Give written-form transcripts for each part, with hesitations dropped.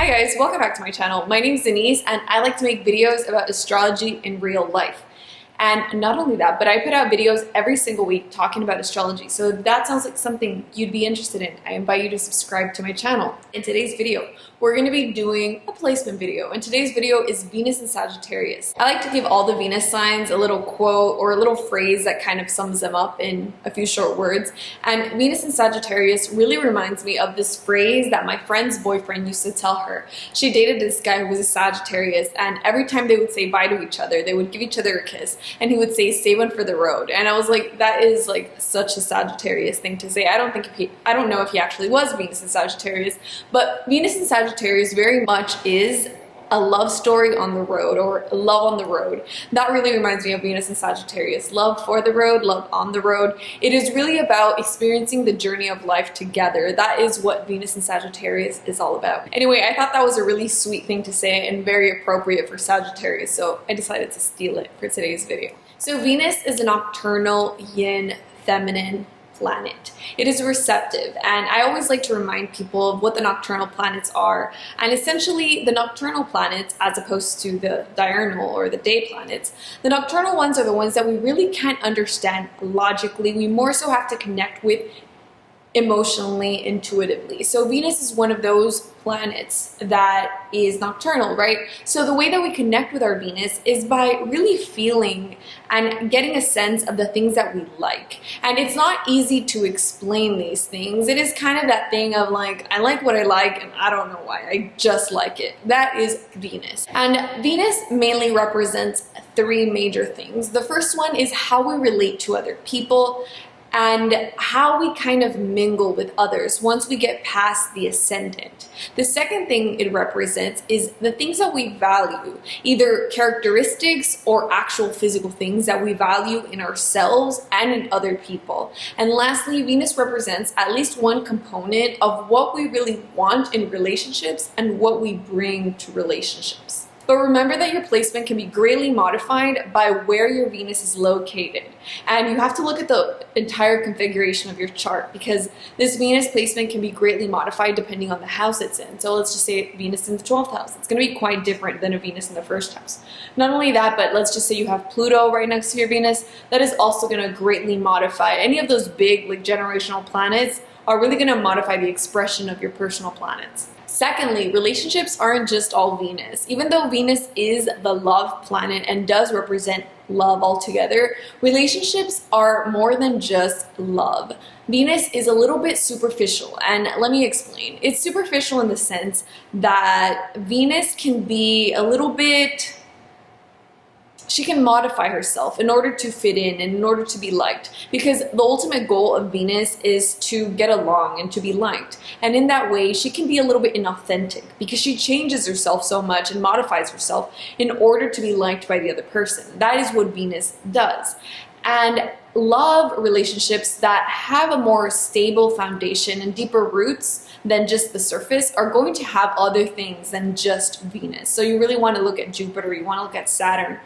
guys, welcome back to my channel. My name is Denise and I like to make videos about astrology in real life. And not only that, but I put out videos every single week talking about astrology. So if that sounds like something you'd be interested in, I invite you to subscribe to my channel. In today's video, we're going to be doing a placement video. And today's video is Venus and Sagittarius. I like to give all the Venus signs a little quote or a little phrase that kind of sums them up in a few short words. And Venus and Sagittarius really reminds me of this phrase that my friend's boyfriend used to tell her. She dated this guy who was a Sagittarius, and every time they would say bye to each other, they would give each other a kiss. And he would say, "Save one for the road." And I was like, that is like such a Sagittarius thing to say. I don't know if he actually was Venus and Sagittarius, but Venus and Sagittarius very much is a love story on the road, or love on the road. That really reminds me of Venus and Sagittarius. Love for the road, love on the road. It is really about experiencing the journey of life together. That is what Venus and Sagittarius is all about. Anyway, I thought that was a really sweet thing to say and very appropriate for Sagittarius, so I decided to steal it for today's video. So Venus is a nocturnal yin feminine planet. It is receptive, and I always like to remind people of what the nocturnal planets are. And essentially, the nocturnal planets, as opposed to the diurnal or the day planets, the nocturnal ones are the ones that we really can't understand logically. We more so have to connect with emotionally, intuitively. So Venus is one of those planets that is nocturnal, right? So the way that we connect with our Venus is by really feeling and getting a sense of the things that we like. And it's not easy to explain these things. It is kind of that thing of like, I like what I like and I don't know why, I just like it. That is Venus. And Venus mainly represents three major things. The first one is how we relate to other people and how we kind of mingle with others once we get past the ascendant. The second thing it represents is the things that we value, either characteristics or actual physical things that we value in ourselves and in other people. And lastly, Venus represents at least one component of what we really want in relationships and what we bring to relationships. But remember that your placement can be greatly modified by where your Venus is located. And you have to look at the entire configuration of your chart, because this Venus placement can be greatly modified depending on the house it's in. So let's just say Venus in the 12th house. It's going to be quite different than a Venus in the first house. Not only that, but let's just say you have Pluto right next to your Venus. That is also going to greatly modify. Any of those big like generational planets are really going to modify the expression of your personal planets. Secondly, relationships aren't just all Venus. Even though Venus is the love planet and does represent love altogether, relationships are more than just love. Venus is a little bit superficial, and let me explain. It's superficial in the sense that Venus can be a little bit, she can modify herself in order to fit in and in order to be liked, because the ultimate goal of Venus is to get along and to be liked. And in that way, she can be a little bit inauthentic because she changes herself so much and modifies herself in order to be liked by the other person. That is what Venus does. And love relationships that have a more stable foundation and deeper roots than just the surface are going to have other things than just Venus. So you really want to look at Jupiter, you want to look at Saturn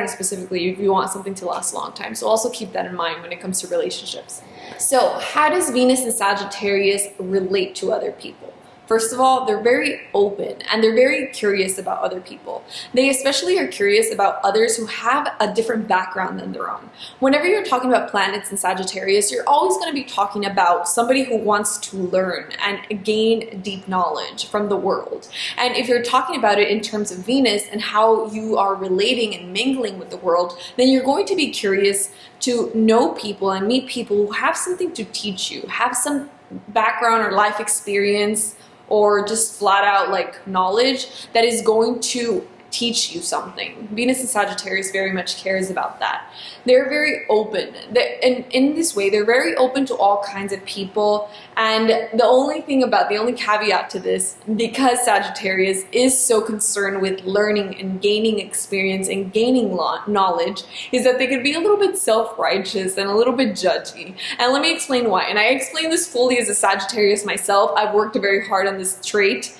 specifically if you want something to last a long time. So also keep that in mind when it comes to relationships. So how does Venus and Sagittarius relate to other people? First of all, they're very open and they're very curious about other people. They especially are curious about others who have a different background than their own. Whenever you're talking about planets in Sagittarius, you're always going to be talking about somebody who wants to learn and gain deep knowledge from the world. And if you're talking about it in terms of Venus and how you are relating and mingling with the world, then you're going to be curious to know people and meet people who have something to teach you, have some background or life experience, or just flat out like knowledge that is going to teach you something. Venus and Sagittarius very much cares about that. They're very open. And in this way, they're very open to all kinds of people. And the only caveat to this, because Sagittarius is so concerned with learning and gaining experience and gaining knowledge, is that they can be a little bit self-righteous and a little bit judgy. And let me explain why. And I explain this fully as a Sagittarius myself. I've worked very hard on this trait.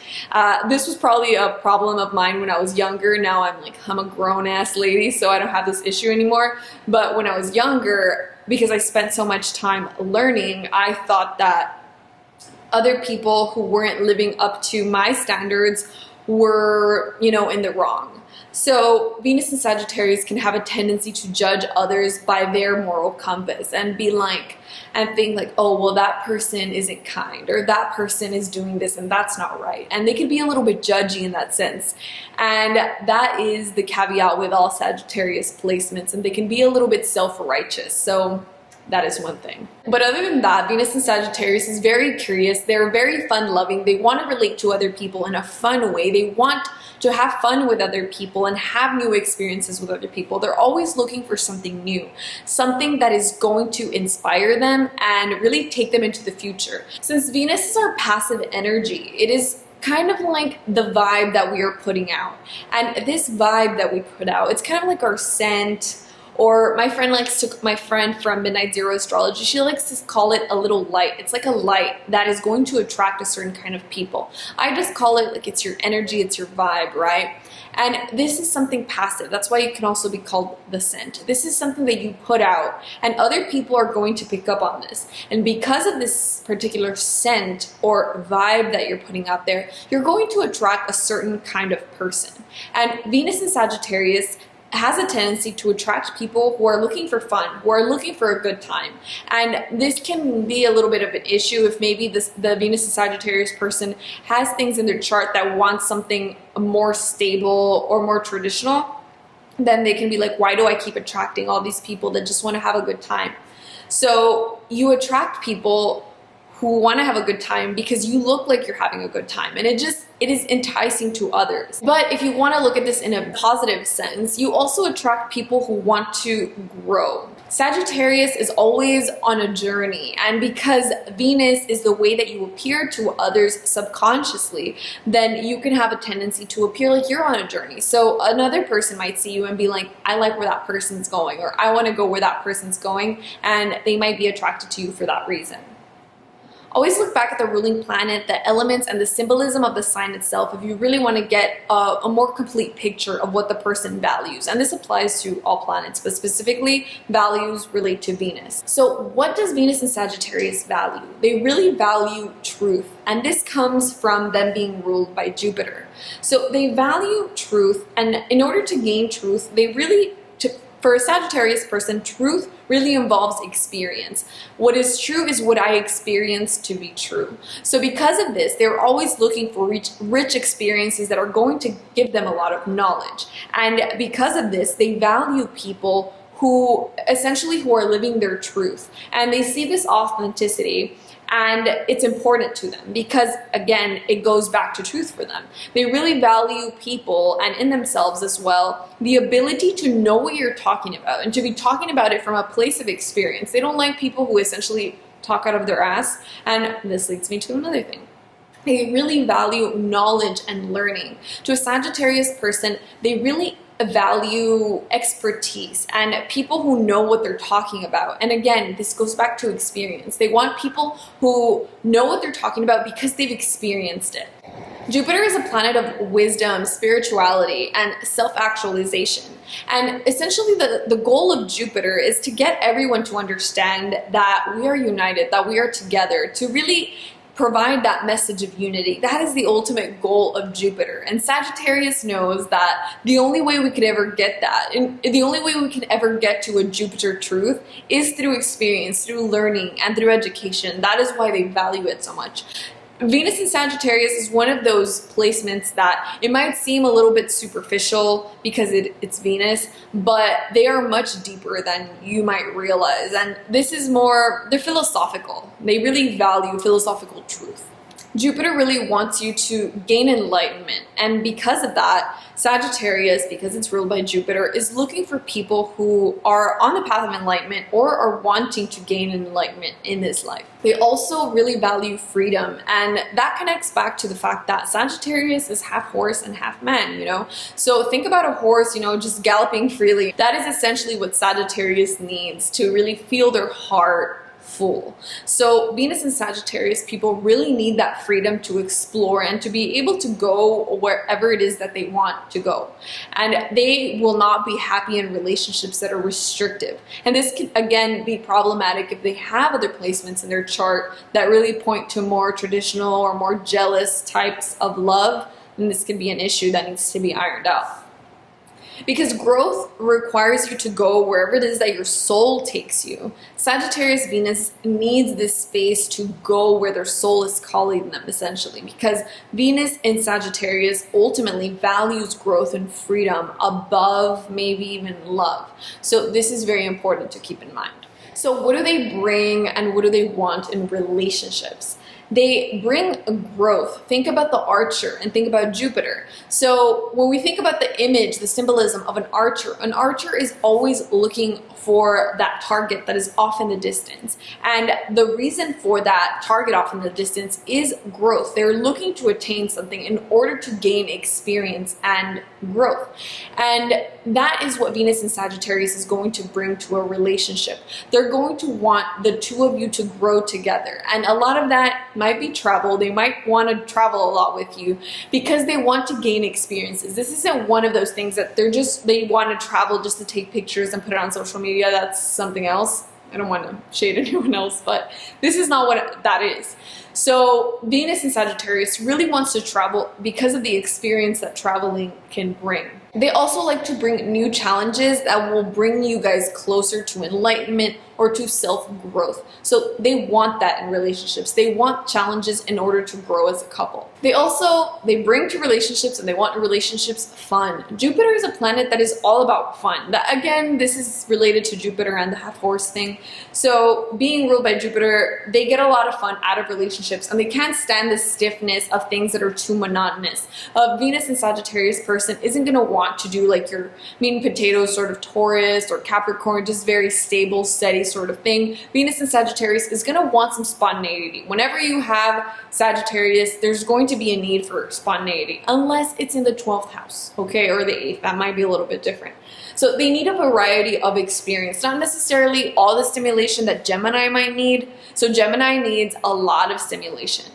This was probably a problem of mine when I was younger. Now I'm a grown-ass lady, so I don't have this issue anymore. But when I was younger, because I spent so much time learning, I thought that other people who weren't living up to my standards were, you know, in the wrong. So Venus and Sagittarius can have a tendency to judge others by their moral compass and be like, and think like, oh, well, that person isn't kind, or that person is doing this and that's not right. And they can be a little bit judgy in that sense. And that is the caveat with all Sagittarius placements, and they can be a little bit self-righteous. So that is one thing. But other than that, Venus and Sagittarius is very curious. They're very fun-loving. They want to relate to other people in a fun way. They want to have fun with other people and have new experiences with other people. They're always looking for something new, something that is going to inspire them and really take them into the future. Since Venus is our passive energy, it is kind of like the vibe that we are putting out. And this vibe that we put out, it's kind of like our scent. Or my friend from Midnight Zero Astrology, she likes to call it a little light. It's like a light that is going to attract a certain kind of people. I just call it like it's your energy, it's your vibe, right? And this is something passive. That's why it can also be called the scent. This is something that you put out and other people are going to pick up on this. And because of this particular scent or vibe that you're putting out there, you're going to attract a certain kind of person. And Venus and Sagittarius has a tendency to attract people who are looking for fun, who are looking for a good time. And this can be a little bit of an issue if maybe the Venus and Sagittarius person has things in their chart that want something more stable or more traditional. Then they can be like, why do I keep attracting all these people that just want to have a good time? So you attract people who want to have a good time because you look like you're having a good time, and it is enticing to others. But if you want to look at this in a positive sense, you also attract people who want to grow. Sagittarius is always on a journey, and because Venus is the way that you appear to others subconsciously, then you can have a tendency to appear like you're on a journey. So another person might see you and be like, I like where that person's going, or I want to go where that person's going, and they might be attracted to you for that reason. Always look back at the ruling planet, the elements, and the symbolism of the sign itself if you really want to get a more complete picture of what the person values. And this applies to all planets, but specifically values relate to Venus. So what does Venus and Sagittarius value? They really value truth, and this comes from them being ruled by Jupiter. So they value truth, and in order to gain truth, for a Sagittarius person, truth really involves experience. What is true is what I experience to be true. So because of this, they're always looking for rich experiences that are going to give them a lot of knowledge. And because of this, they value people who are living their truth. And they see this authenticity, and it's important to them because, again, it goes back to truth for them. They really value people, and in themselves as well, the ability to know what you're talking about and to be talking about it from a place of experience. They don't like people who essentially talk out of their ass. And this leads me to another thing. They really value knowledge and learning. To a Sagittarius person, they really value expertise and people who know what they're talking about. And again, this goes back to experience. They want people who know what they're talking about because they've experienced it. Jupiter is a planet of wisdom, spirituality, and self-actualization. And essentially the goal of Jupiter is to get everyone to understand that we are united, that we are together, to really provide that message of unity. That is the ultimate goal of Jupiter. And Sagittarius knows that the only way we could ever get that, and the only way we can ever get to a Jupiter truth is through experience, through learning, and through education. That is why they value it so much. Venus in Sagittarius is one of those placements that it might seem a little bit superficial because it's Venus, but they are much deeper than you might realize. And this is they're philosophical. They really value philosophical truth. Jupiter really wants you to gain enlightenment, and because of that, Sagittarius, because it's ruled by Jupiter, is looking for people who are on the path of enlightenment or are wanting to gain enlightenment in this life. They also really value freedom, and that connects back to the fact that Sagittarius is half horse and half man, So think about a horse, just galloping freely. That is essentially what Sagittarius needs to really feel their heart full. So Venus and Sagittarius people really need that freedom to explore and to be able to go wherever it is that they want to go. And they will not be happy in relationships that are restrictive. And this can again be problematic if they have other placements in their chart that really point to more traditional or more jealous types of love. And this can be an issue that needs to be ironed out. Because growth requires you to go wherever it is that your soul takes you. Sagittarius Venus needs this space to go where their soul is calling them, essentially, because Venus in Sagittarius ultimately values growth and freedom above maybe even love. So this is very important to keep in mind. So what do they bring and what do they want in relationships? They bring growth. Think about the archer and think about Jupiter. So when we think about the image, the symbolism of an archer is always looking for that target that is off in the distance. And the reason for that target off in the distance is growth. They're looking to attain something in order to gain experience and growth. And that is what Venus in Sagittarius is going to bring to a relationship. They're going to want the two of you to grow together. And a lot of that might be travel. They might want to travel a lot with you because they want to gain experiences. This isn't one of those things that they want to travel just to take pictures and put it on social media. That's something else. I don't want to shade anyone else, but this is not what that is. So Venus in Sagittarius really wants to travel because of the experience that traveling can bring. They also like to bring new challenges that will bring you guys closer to enlightenment or to self-growth. So they want that in relationships. They want challenges in order to grow as a couple. They bring to relationships and they want relationships fun. Jupiter is a planet that is all about fun. Again, this is related to Jupiter and the half-horse thing. So being ruled by Jupiter, they get a lot of fun out of relationships and they can't stand the stiffness of things that are too monotonous. A Venus and Sagittarius person isn't going to want to do like your meat and potatoes sort of Taurus or Capricorn, just very stable, steady sort of thing. Venus and Sagittarius is going to want some spontaneity. Whenever you have Sagittarius, there's going to be a need for spontaneity, unless it's in the 12th house, okay, or the 8th. That might be a little bit different. So they need a variety of experience, not necessarily all the stimulation that Gemini might need. So Gemini needs a lot of stimulation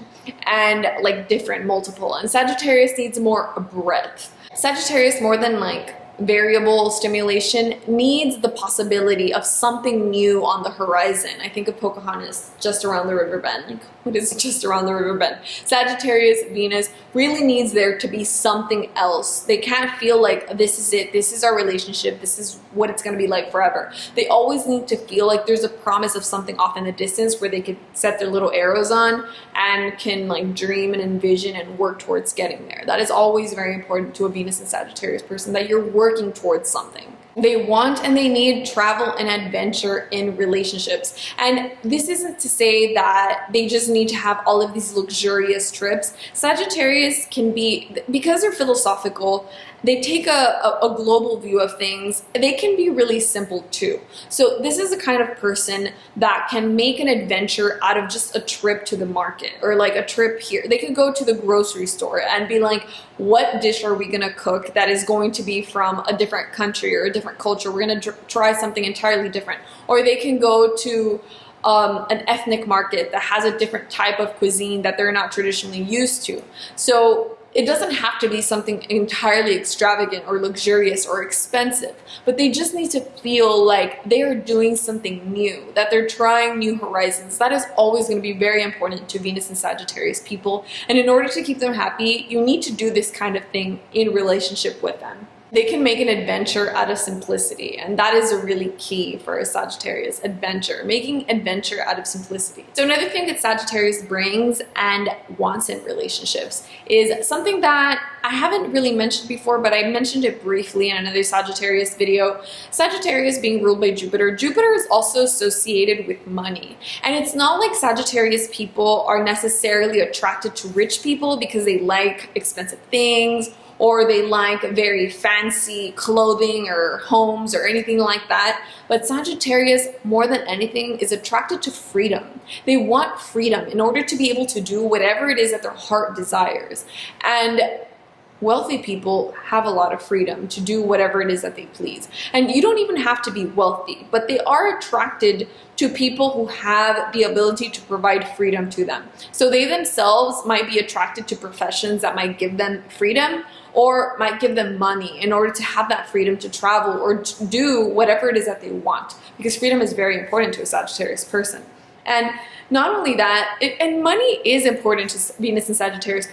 and like different, multiple, and Sagittarius needs more breadth. Sagittarius, more than like variable stimulation, needs the possibility of something new on the horizon. I think of Pocahontas, just around the river bend. Like, what is just around the river bend? Sagittarius Venus really needs there to be something else. They can't feel like this is it, this is our relationship, this is what it's going to be like forever. They always need to feel like there's a promise of something off in the distance where they could set their little arrows on and can like dream and envision and work towards getting there. That is always very important to a Venus and Sagittarius person, that you're working towards something. They want and they need travel and adventure in relationships. And this isn't to say that they just need to have all of these luxurious trips. Sagittarius can be, because they're philosophical, they take a global view of things. They can be really simple too. So this is the kind of person that can make an adventure out of just a trip to the market or like a trip here. They could go to the grocery store and be like, what dish are we gonna cook that is going to be from a different country or a different culture? We're gonna try something entirely different. Or they can go to an ethnic market that has a different type of cuisine that they're not traditionally used to. So it doesn't have to be something entirely extravagant or luxurious or expensive, but they just need to feel like they are doing something new, that they're trying new horizons. That is always going to be very important to Venus and Sagittarius people. And in order to keep them happy, you need to do this kind of thing in relationship with them. They can make an adventure out of simplicity, and that is a really key for a Sagittarius, adventure, making adventure out of simplicity. So another thing that Sagittarius brings and wants in relationships is something that I haven't really mentioned before, but I mentioned it briefly in another Sagittarius video. Sagittarius being ruled by Jupiter. Jupiter is also associated with money, and it's not like Sagittarius people are necessarily attracted to rich people because they like expensive things, or they like very fancy clothing or homes or anything like that. But Sagittarius, more than anything, is attracted to freedom. They want freedom in order to be able to do whatever it is that their heart desires. And wealthy people have a lot of freedom to do whatever it is that they please. And you don't even have to be wealthy, but they are attracted to people who have the ability to provide freedom to them. So they themselves might be attracted to professions that might give them freedom, or might give them money in order to have that freedom to travel or to do whatever it is that they want, because freedom is very important to a Sagittarius person. And not only that, and money is important to Venus and Sagittarius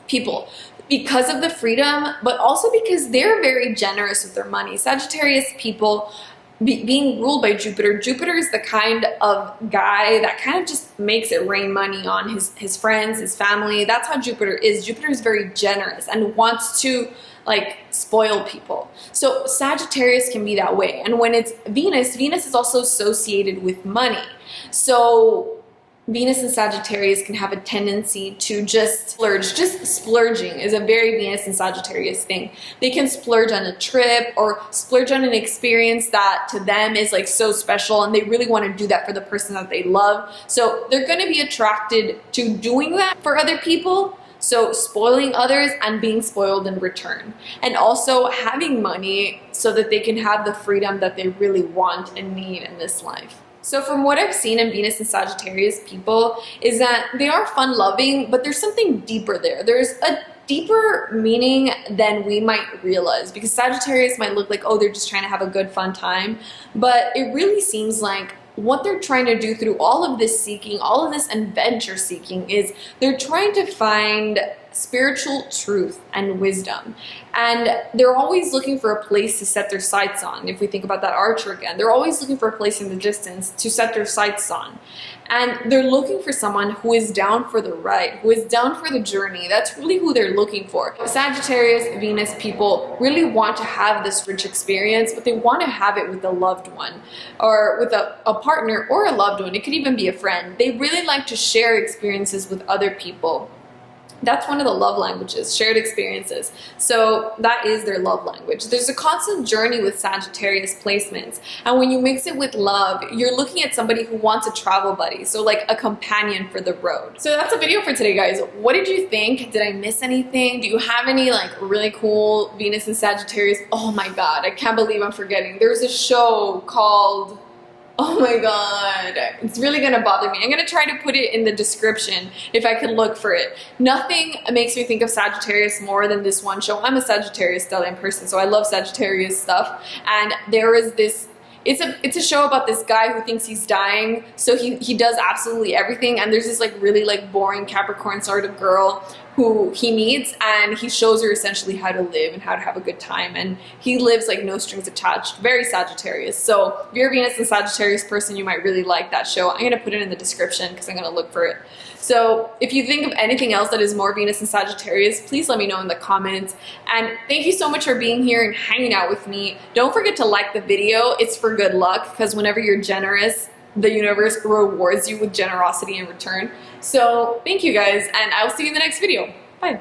people because of the freedom, but also because they're very generous with their money. Sagittarius people, being ruled by Jupiter, Jupiter is the kind of guy that kind of just makes it rain money on his friends, his family. That's how Jupiter is. Jupiter is very generous and wants to like spoil people. So Sagittarius can be that way. And when it's Venus, Venus is also associated with money. So Venus and Sagittarius can have a tendency to just splurge. Just splurging is a very Venus and Sagittarius thing. They can splurge on a trip or splurge on an experience that to them is like so special, and they really want to do that for the person that they love. So they're going to be attracted to doing that for other people. So spoiling others and being spoiled in return. And also having money so that they can have the freedom that they really want and need in this life. So from what I've seen in Venus and Sagittarius people is that they are fun-loving, but there's something deeper there. There's a deeper meaning than we might realize, because Sagittarius might look like, oh, they're just trying to have a good fun time, but it really seems like what they're trying to do through all of this seeking, all of this adventure seeking, is they're trying to find spiritual truth and wisdom. And they're always looking for a place to set their sights on. If we think about that archer again, they're always looking for a place in the distance to set their sights on. And they're looking for someone who is down for the ride, who is down for the journey. That's really who they're looking for. Sagittarius, Venus people really want to have this rich experience, but they want to have it with a loved one, or with a partner or a loved one. It could even be a friend. They really like to share experiences with other people. That's one of the love languages, shared experiences. So that is their love language. There's a constant journey with Sagittarius placements. And when you mix it with love, you're looking at somebody who wants a travel buddy. So like a companion for the road. So that's a video for today, guys. What did you think? Did I miss anything? Do you have any like really cool Venus and Sagittarius? Oh my God, I can't believe I'm forgetting. There's a show called, oh my God, it's really gonna bother me. I'm gonna try to put it in the description if I could look for it. Nothing makes me think of Sagittarius more than this one show. I'm a Sagittarius stellium person, so I love Sagittarius stuff. And there is this, it's a show about this guy who thinks he's dying, so he does absolutely everything. And there's this like really like boring Capricorn sort of girl who he meets, and he shows her essentially how to live and how to have a good time, and he lives like no strings attached. Very Sagittarius. So if you're a Venus and Sagittarius person, you might really like that show. I'm gonna put it in the description because I'm gonna look for it. So if you think of anything else that is more Venus and Sagittarius, please let me know in the comments. And thank you so much for being here and hanging out with me. Don't forget to like the video. It's for good luck, because whenever you're generous, the universe rewards you with generosity in return. So thank you guys, and I'll see you in the next video. Bye.